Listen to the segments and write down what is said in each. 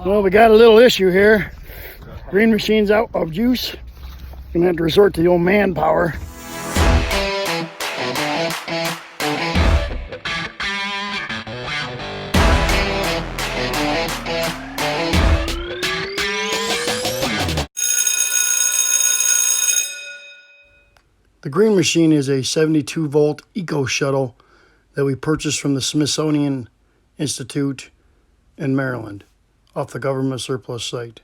Well, we got a little issue here. Green machine's out of juice. Gonna have to resort to the old manpower. The Green Machine is a 72 volt eco shuttle that we purchased from the Smithsonian Institute in Maryland off the government surplus site.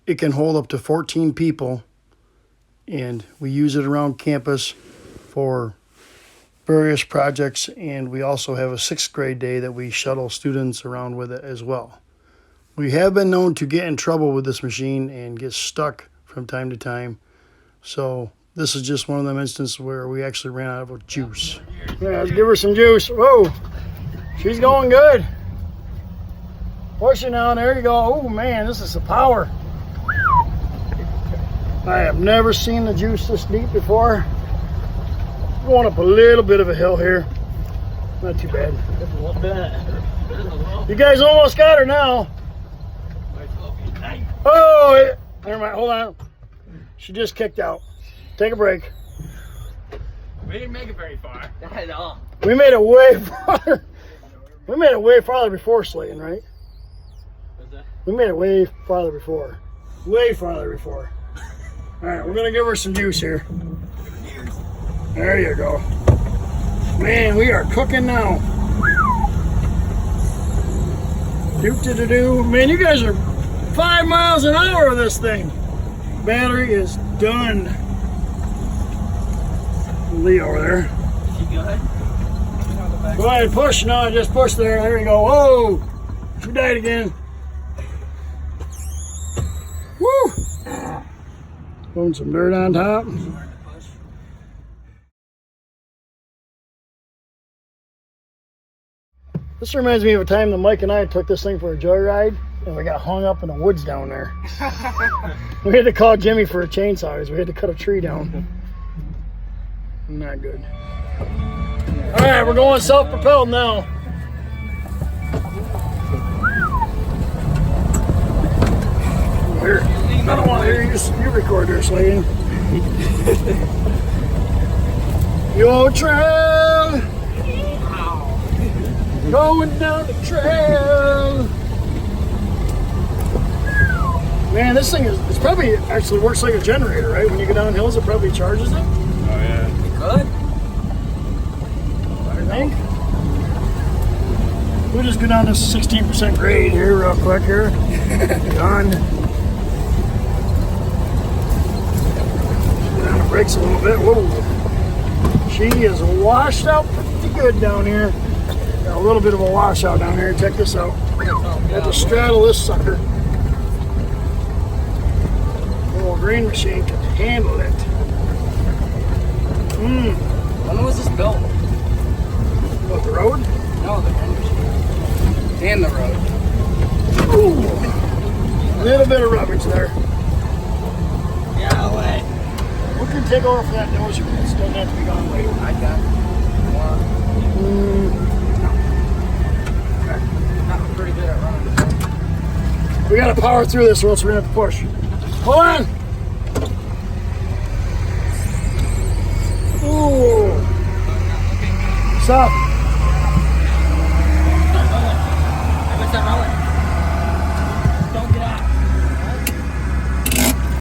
It can hold up to 14 people, and we use it around campus for various projects, and we also have a 6th grade day that we shuttle students around with it as well. We have been known to get in trouble with this machine and get stuck from time to time, so this is just one of them instances where we actually ran out of juice. Yeah, let's give her some juice. Whoa, she's going good. Push it now, there you go. Oh man, this is the power. I have never seen the juice this deep before. Going up a little bit of a hill here. Not too bad. You guys almost got her now. Oh, never mind, hold on. She just kicked out. Take a break. We didn't make it very far. I know. We made it way farther. We made it way farther before Slayton, right? We made it way farther before. Way farther before. All right, we're gonna give her some juice here. There you go. Man, we are cooking now. Do-do-do-do. Man, you guys are 5 miles an hour with this thing. Battery is done. Lee over there. Is she good? Go ahead, push. No, just push there. There you go. Whoa! She died again. Woo! Putting some dirt on top. This reminds me of a time that Mike and I took this thing for a joyride, and we got hung up in the woods down there. We had to call Jimmy for a chainsaw because we had to cut a tree down. Not good. All right, we're going self-propelled now. Here, I don't want to hear you record there, Slayton. Your trail, going down the trail. Man, this thing it's probably actually works like a generator, right? When you go down hills, it probably charges it. Oh yeah. Good. I think. We'll just go down this 16% grade here real quick here. Done. Down the brakes a little bit. Whoa. She is washed out pretty good down here. Got a little bit of a washout down here. Check this out. Got to straddle this sucker. Little Green Machine can handle it. When was this built? What, the road? No, the Green Machine. And the road. Ooh. A little bit of rubbish there. Yeah, way. We can take over for that dozer. It doesn't have to be gone later. I got not pretty good at running. We gotta power through this or else we're gonna have to push. Hold on! Ooh! Stop! What's that rolling?